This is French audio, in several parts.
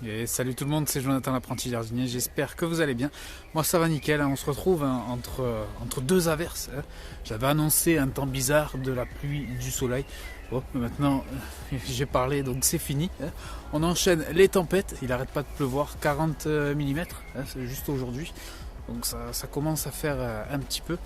Et salut tout le monde, c'est Jonathan l'apprenti jardinier, j'espère que vous allez bien. Moi ça va nickel, on se retrouve entre deux averses. J'avais annoncé un temps bizarre, de la pluie, du soleil. Bon, maintenant j'ai parlé donc c'est fini. On enchaîne les tempêtes, il n'arrête pas de pleuvoir, 40 mm, c'est juste aujourd'hui. Donc ça commence à faire un petit peu.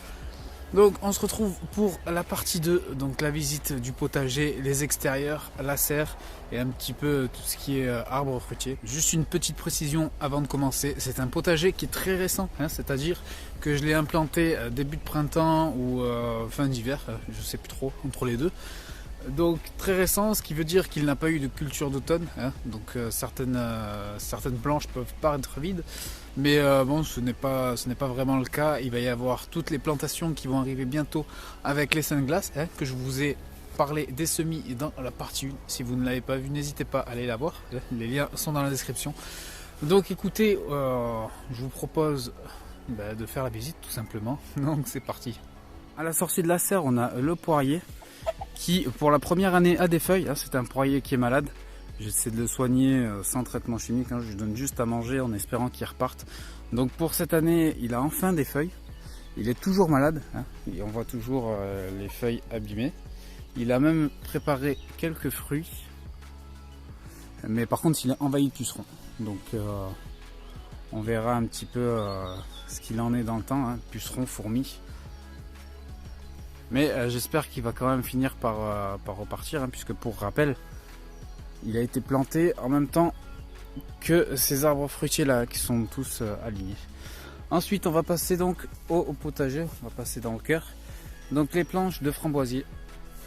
Donc on se retrouve pour la partie 2, donc la visite du potager, les extérieurs, la serre et un petit peu tout ce qui est arbres fruitiers. Juste une petite précision avant de commencer, c'est un potager qui est très récent, c'est-à-dire que je l'ai implanté début de printemps ou fin d'hiver, je sais plus trop, entre les deux. Donc très récent, ce qui veut dire qu'il n'a pas eu de culture d'automne, donc certaines planches peuvent paraître vides, mais bon, ce n'est pas vraiment le cas. Il va y avoir toutes les plantations qui vont arriver bientôt avec les seins de glace, que je vous ai parlé des semis dans la partie 1. Si vous ne l'avez pas vu, n'hésitez pas à aller la voir, les liens sont dans la description. Donc écoutez, je vous propose de faire la visite tout simplement, donc c'est parti. À la sortie de la serre, on a le poirier qui pour la première année a des feuilles, c'est un poirier qui est malade. J'essaie de le soigner sans traitement chimique, je lui donne juste à manger en espérant qu'il reparte. Donc pour cette année il a enfin des feuilles, il est toujours malade, et on voit toujours les feuilles abîmées. Il a même préparé quelques fruits, mais par contre il est envahi de pucerons. Donc on verra un petit peu ce qu'il en est dans le temps, pucerons, fourmis. Mais j'espère qu'il va quand même finir par repartir, puisque pour rappel, il a été planté en même temps que ces arbres fruitiers là qui sont tous alignés. Ensuite on va passer donc au potager, on va passer dans le cœur. Donc les planches de framboisier.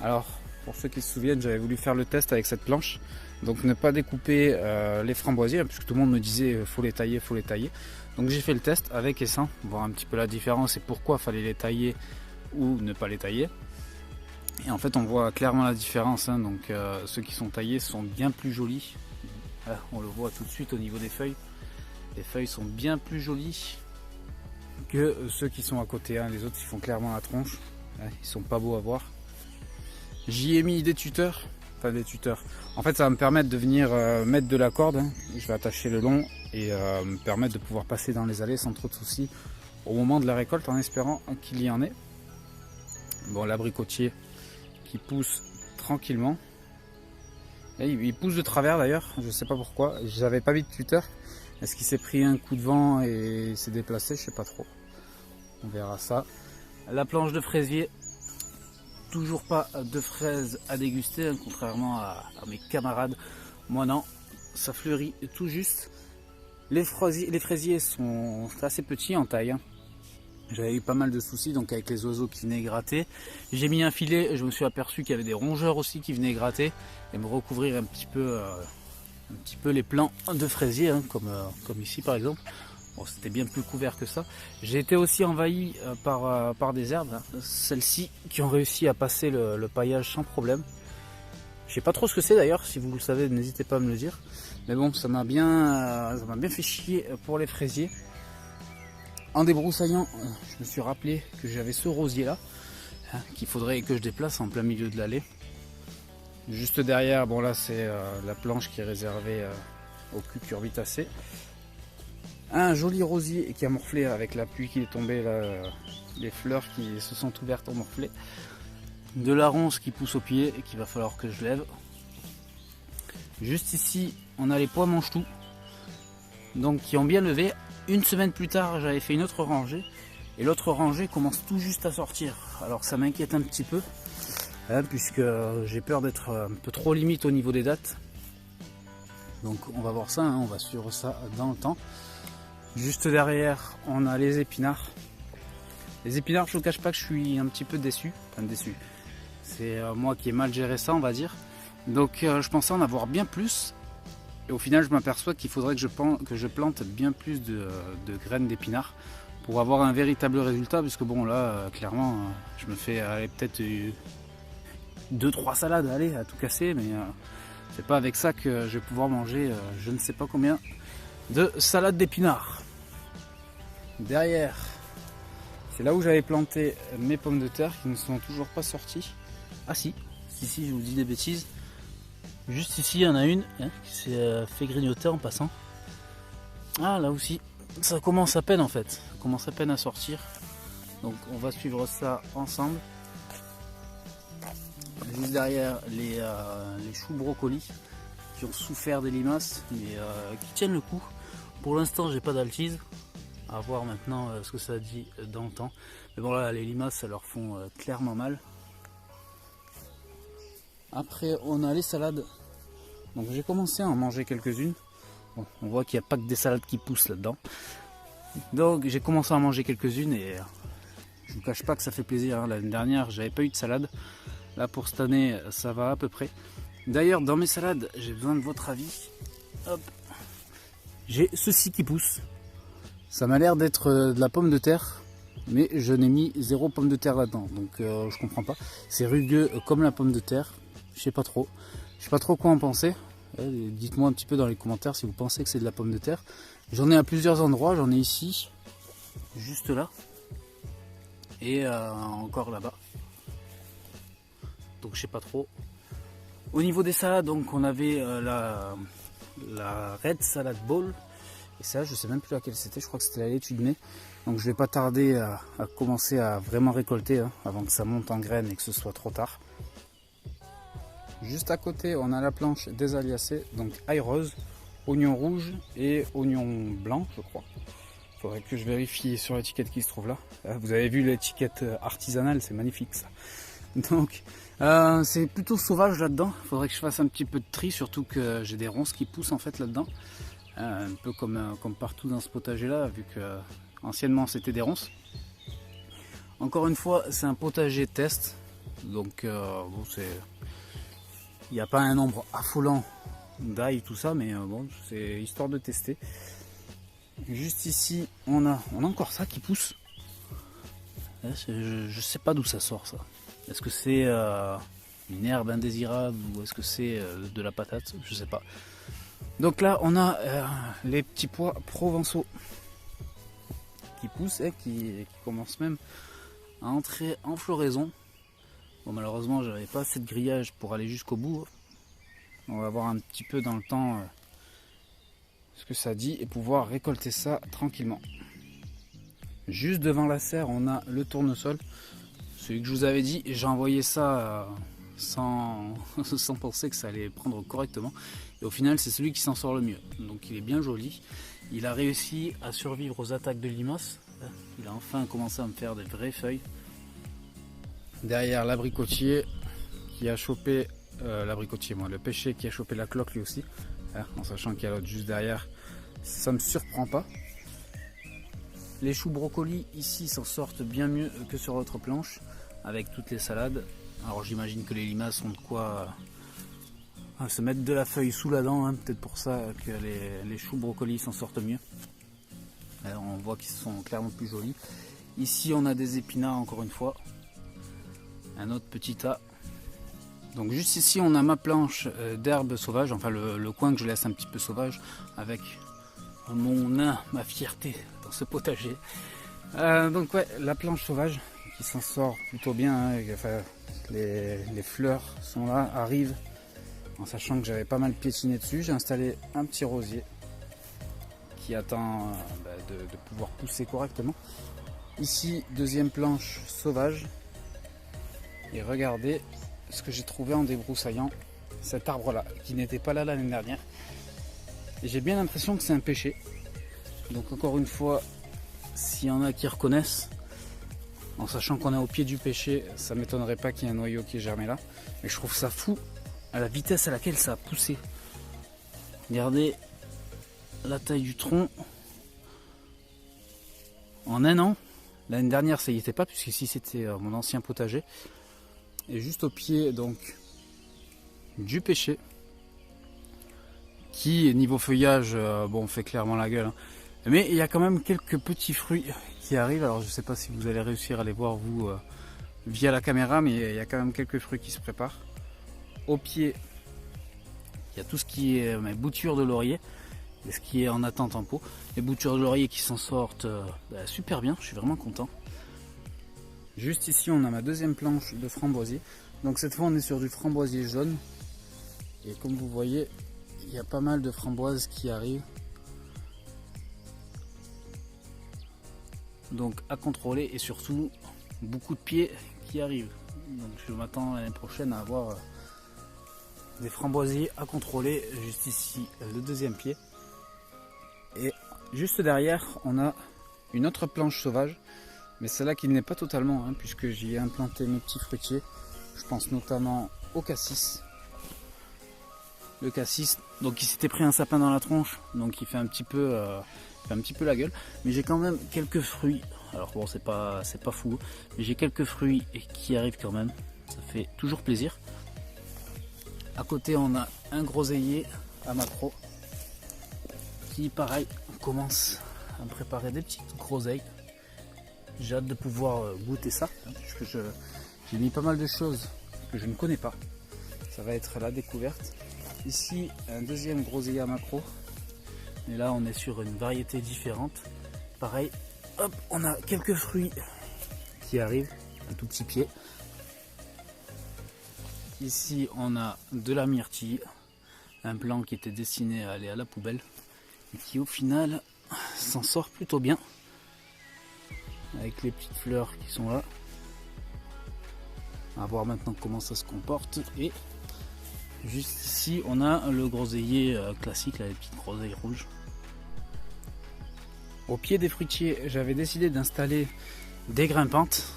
Alors pour ceux qui se souviennent, j'avais voulu faire le test avec cette planche. Donc ne pas découper les framboisiers, puisque tout le monde me disait faut les tailler, faut les tailler. Donc j'ai fait le test avec et sans, voir un petit peu la différence et pourquoi fallait les tailler ou ne pas les tailler. Et en fait on voit clairement la différence, donc ceux qui sont taillés sont bien plus jolis. On le voit tout de suite au niveau des feuilles. Les feuilles sont bien plus jolies que ceux qui sont à côté, les autres ils font clairement la tronche, ils sont pas beaux à voir. J'y ai mis des tuteurs, en fait ça va me permettre de venir mettre de la corde, je vais attacher le long et me permettre de pouvoir passer dans les allées sans trop de soucis au moment de la récolte, en espérant qu'il y en ait. Bon, l'abricotier qui pousse tranquillement. Et il pousse de travers d'ailleurs, je sais pas pourquoi. J'avais pas mis de tuteur. Est-ce qu'il s'est pris un coup de vent et s'est déplacé? Je sais pas trop. On verra ça. La planche de fraisier. Toujours pas de fraises à déguster, contrairement à mes camarades. Moi non, ça fleurit tout juste. Les fraisiers sont assez petits en taille. J'avais eu pas mal de soucis donc avec les oiseaux qui venaient gratter. J'ai mis un filet, je me suis aperçu qu'il y avait des rongeurs aussi qui venaient gratter et me recouvrir un petit peu les plants de fraisiers, comme ici par exemple. Bon, c'était bien plus couvert que ça. J'ai été aussi envahi par des herbes, celles-ci qui ont réussi à passer le paillage sans problème. Je sais pas trop ce que c'est d'ailleurs, si vous le savez n'hésitez pas à me le dire. Mais bon, ça m'a bien fait chier pour les fraisiers. En débroussaillant, je me suis rappelé que j'avais ce rosier là, qu'il faudrait que je déplace en plein milieu de l'allée. Juste derrière, bon là c'est la planche qui est réservée aux cucurbitacées. Un joli rosier qui a morflé avec la pluie qui est tombée là, les fleurs qui se sont ouvertes ont morflé. De la ronce qui pousse au pied et qu'il va falloir que je lève. Juste ici, on a les pois mange-tout, donc qui ont bien levé. Une semaine plus tard, j'avais fait une autre rangée et l'autre rangée commence tout juste à sortir. Alors ça m'inquiète un petit peu, puisque j'ai peur d'être un peu trop limite au niveau des dates. Donc on va voir ça, on va suivre ça dans le temps. Juste derrière, on a les épinards. Les épinards, je ne vous cache pas que je suis un petit peu déçu. Enfin déçu. C'est moi qui ai mal géré ça, on va dire. Donc je pensais en avoir bien plus. Et au final, je m'aperçois qu'il faudrait que je plante bien plus de graines d'épinards pour avoir un véritable résultat. Puisque bon, là, clairement, je me fais peut-être 2-3 salades à tout casser. Mais c'est pas avec ça que je vais pouvoir manger je ne sais pas combien de salades d'épinards. Derrière, c'est là où j'avais planté mes pommes de terre qui ne sont toujours pas sorties. Ah si, je vous dis des bêtises. Juste ici, il y en a une hein, qui s'est fait grignoter en passant. Ah, là aussi, ça commence à peine en fait. Ça commence à peine à sortir. Donc on va suivre ça ensemble. Juste derrière les choux brocolis qui ont souffert des limaces, mais qui tiennent le coup. Pour l'instant, j'ai pas d'altise. À voir maintenant ce que ça dit dans le temps. Mais bon, là, les limaces, ça leur font clairement mal. Après, on a les salades. Donc j'ai commencé à en manger quelques-unes. Bon, on voit qu'il n'y a pas que des salades qui poussent là-dedans. Donc j'ai commencé à en manger quelques-unes et je vous cache pas que ça fait plaisir. Hein. L'année dernière, j'avais pas eu de salade. Là, pour cette année, ça va à peu près. D'ailleurs, dans mes salades, j'ai besoin de votre avis. Hop. J'ai ceci qui pousse. Ça m'a l'air d'être de la pomme de terre, mais je n'ai mis 0 pomme de terre là-dedans. Donc je comprends pas. C'est rugueux comme la pomme de terre. Je sais pas trop. Je sais pas trop quoi en penser. Dites-moi un petit peu dans les commentaires si vous pensez que c'est de la pomme de terre. J'en ai à plusieurs endroits. J'en ai ici, juste là, et encore là-bas. Donc je sais pas trop. Au niveau des salades, donc on avait la Red Salad Bowl. Et ça, je sais même plus laquelle c'était. Je crois que c'était la laitue de mai. Donc je vais pas tarder à commencer à vraiment récolter hein, avant que ça monte en graines et que ce soit trop tard. Juste à côté, on a la planche des aliacées, donc ail rose, oignon rouge et oignon blanc, je crois. Il faudrait que je vérifie sur l'étiquette qui se trouve là. Vous avez vu l'étiquette artisanale, c'est magnifique ça. Donc c'est plutôt sauvage là-dedans. Il faudrait que je fasse un petit peu de tri, surtout que j'ai des ronces qui poussent en fait là-dedans. Un peu comme partout dans ce potager là, vu que anciennement c'était des ronces. Encore une fois, c'est un potager test, donc bon, il n'y a pas un nombre affolant d'ail, tout ça, mais bon, c'est histoire de tester. Juste ici, on a encore ça qui pousse. Je sais pas d'où ça sort ça. Est-ce que c'est une herbe indésirable ou est-ce que c'est de la patate? Je sais pas. Donc là, on a les petits pois provençaux qui poussent et qui commencent même à entrer en floraison. Bon, malheureusement, j'avais pas assez de grillage pour aller jusqu'au bout. On va voir un petit peu dans le temps ce que ça dit et pouvoir récolter ça tranquillement. Juste devant la serre, on a le tournesol. Celui que je vous avais dit, j'ai envoyé ça sans penser que ça allait prendre correctement. Et au final, c'est celui qui s'en sort le mieux. Donc il est bien joli. Il a réussi à survivre aux attaques de limaces. Il a enfin commencé à me faire des vraies feuilles. Derrière l'abricotier qui a chopé le pêcher qui a chopé la cloque lui aussi, en sachant qu'il y a l'autre juste derrière, ça me surprend pas. Les choux brocolis ici s'en sortent bien mieux que sur l'autre planche avec toutes les salades. Alors j'imagine que les limaces ont de quoi se mettre de la feuille sous la dent, hein, peut-être pour ça que les choux brocolis s'en sortent mieux. Alors, on voit qu'ils sont clairement plus jolis. Ici on a des épinards encore une fois. Un autre petit tas. Donc juste ici on a ma planche d'herbe sauvage, enfin le coin que je laisse un petit peu sauvage avec mon nain, ma fierté dans ce potager. Donc ouais, la planche sauvage qui s'en sort plutôt bien, hein, enfin, les fleurs sont là, arrivent, en sachant que j'avais pas mal piétiné dessus. J'ai installé un petit rosier qui attend de pouvoir pousser correctement. Ici, deuxième planche sauvage. Et regardez ce que j'ai trouvé en débroussaillant cet arbre là, qui n'était pas là l'année dernière. Et j'ai bien l'impression que c'est un pêcher. Donc encore une fois, s'il y en a qui reconnaissent, en sachant qu'on est au pied du pêcher, ça m'étonnerait pas qu'il y ait un noyau qui est germé là. Mais je trouve ça fou à la vitesse à laquelle ça a poussé. Regardez la taille du tronc. En un an, l'année dernière ça y était pas, puisqu'ici c'était mon ancien potager. Et juste au pied donc du pêcher, qui niveau feuillage bon fait clairement la gueule, hein. Mais il y a quand même quelques petits fruits qui arrivent. Alors je sais pas si vous allez réussir à les voir vous via la caméra, mais il y a quand même quelques fruits qui se préparent. Au pied, il y a tout ce qui est boutures de laurier et ce qui est en attente en pot. Les boutures de laurier qui s'en sortent super bien, je suis vraiment content. Juste ici on a ma deuxième planche de framboisier. Donc cette fois on est sur du framboisier jaune. Et comme vous voyez, il y a pas mal de framboises qui arrivent. Donc à contrôler et surtout beaucoup de pieds qui arrivent. Donc je m'attends l'année prochaine à avoir des framboisiers à contrôler. Juste ici le deuxième pied. Et juste derrière on a une autre planche sauvage. Mais celle-là qui n'est pas totalement, hein, puisque j'y ai implanté mes petits fruitiers. Je pense notamment au cassis. Le cassis, donc il s'était pris un sapin dans la tronche, donc il fait un petit peu la gueule. Mais j'ai quand même quelques fruits. Alors bon, c'est pas fou, mais j'ai quelques fruits qui arrivent quand même. Ça fait toujours plaisir. À côté, on a un groseillier à macro qui, pareil, on commence à me préparer des petites groseilles. J'ai hâte de pouvoir goûter ça, hein, puisque j'ai mis pas mal de choses que je ne connais pas. Ça va être la découverte. Ici, un deuxième groseillier à macro. Et là, on est sur une variété différente. Pareil, hop, on a quelques fruits qui arrivent, un tout petit pied. Ici, on a de la myrtille, un plant qui était destiné à aller à la poubelle et qui, au final, s'en sort plutôt bien. Avec les petites fleurs qui sont là. On va voir maintenant comment ça se comporte. Et juste ici, on a le groseillier classique, là, les petites groseilles rouges. Au pied des fruitiers, j'avais décidé d'installer des grimpantes,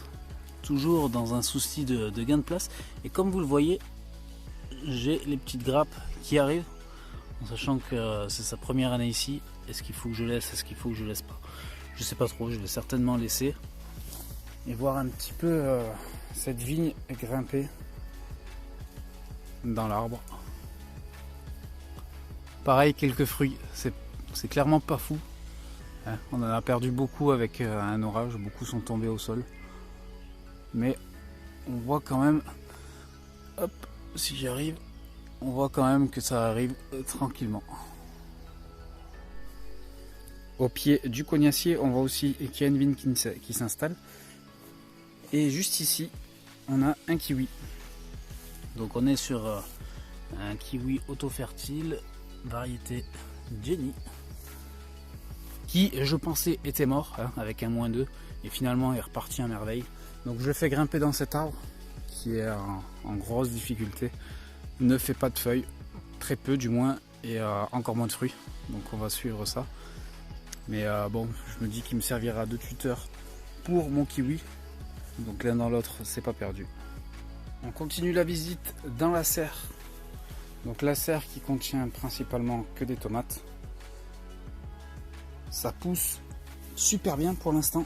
toujours dans un souci de gain de place. Et comme vous le voyez, j'ai les petites grappes qui arrivent, en sachant que c'est sa première année ici. Est-ce qu'il faut que je laisse, est-ce qu'il faut que je laisse pas? Je sais pas trop, je vais certainement laisser. Et voir un petit peu cette vigne grimper dans l'arbre. Pareil, quelques fruits, c'est clairement pas fou. Hein, on en a perdu beaucoup avec un orage, beaucoup sont tombés au sol. Mais on voit quand même, hop, si j'y arrive, on voit quand même que ça arrive tranquillement. Au pied du cognacier, on voit aussi qu'il y a une vigne qui s'installe. Et juste ici, on a un kiwi. Donc on est sur un kiwi auto-fertile, variété Jenny, qui je pensais était mort, hein, avec un -2, et finalement est reparti à merveille. Donc je le fais grimper dans cet arbre, qui est en grosse difficulté, ne fait pas de feuilles, très peu du moins, et encore moins de fruits. Donc on va suivre ça. Mais bon, je me dis qu'il me servira de tuteur pour mon kiwi. Donc l'un dans l'autre, c'est pas perdu. On continue la visite dans la serre. Donc la serre qui contient principalement que des tomates. Ça pousse super bien pour l'instant.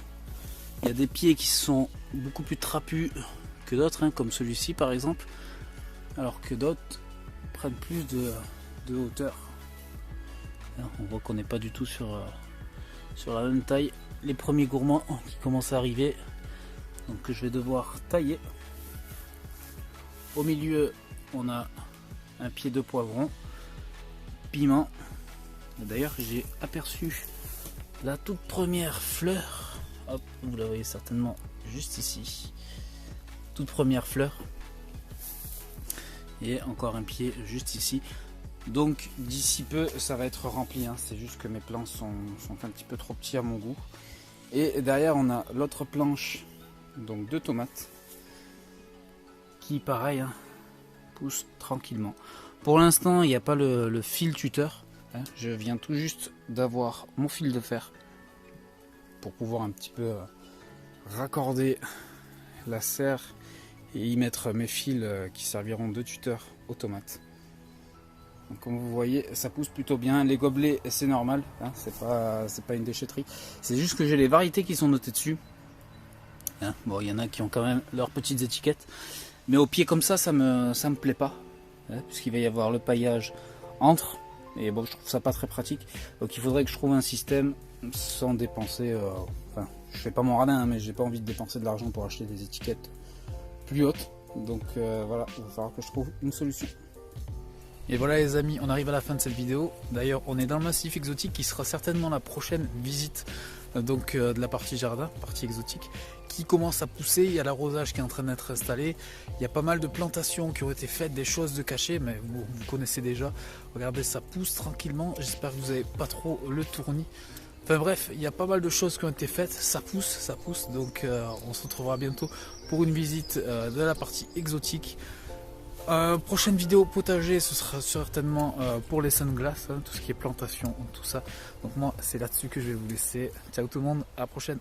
Il y a des pieds qui sont beaucoup plus trapus que d'autres, hein, comme celui-ci par exemple. Alors que d'autres prennent plus de hauteur. Là, on voit qu'on n'est pas du tout sur la même taille. Les premiers gourmands qui commencent à arriver, donc que je vais devoir tailler. Au milieu, on a un pied de poivron, piment. D'ailleurs, j'ai aperçu la toute première fleur. Hop, vous la voyez certainement juste ici. Toute première fleur. Et encore un pied juste ici. Donc d'ici peu ça va être rempli, hein. C'est juste que mes plants sont un petit peu trop petits à mon goût. Et derrière on a l'autre planche, donc de tomates, qui pareil, hein, pousse tranquillement. Pour l'instant il n'y a pas le fil tuteur, hein. Je viens tout juste d'avoir mon fil de fer pour pouvoir un petit peu raccorder la serre et y mettre mes fils qui serviront de tuteur aux tomates. Donc, comme vous voyez, ça pousse plutôt bien. Les gobelets, c'est normal, hein, c'est pas une déchetterie. C'est juste que j'ai les variétés qui sont notées dessus. Hein, bon, il y en a qui ont quand même leurs petites étiquettes. Mais au pied comme ça me plaît pas. Hein, puisqu'il va y avoir le paillage entre. Et bon, je trouve ça pas très pratique. Donc il faudrait que je trouve un système sans dépenser... enfin, je fais pas mon radin, hein, mais j'ai pas envie de dépenser de l'argent pour acheter des étiquettes plus hautes. Donc voilà, il va falloir que je trouve une solution. Et voilà les amis, on arrive à la fin de cette vidéo. D'ailleurs, on est dans le massif exotique qui sera certainement la prochaine visite de la partie jardin, partie exotique, qui commence à pousser. Il y a l'arrosage qui est en train d'être installé. Il y a pas mal de plantations qui ont été faites, des choses de cachées, mais vous connaissez déjà. Regardez, ça pousse tranquillement. J'espère que vous n'avez pas trop le tournis. Enfin bref, il y a pas mal de choses qui ont été faites. Ça pousse. Donc on se retrouvera bientôt pour une visite de la partie exotique. Prochaine vidéo potager, ce sera certainement pour les sunglasses, hein, tout ce qui est plantation, tout ça. Donc moi c'est là-dessus que je vais vous laisser. Ciao tout le monde, à la prochaine.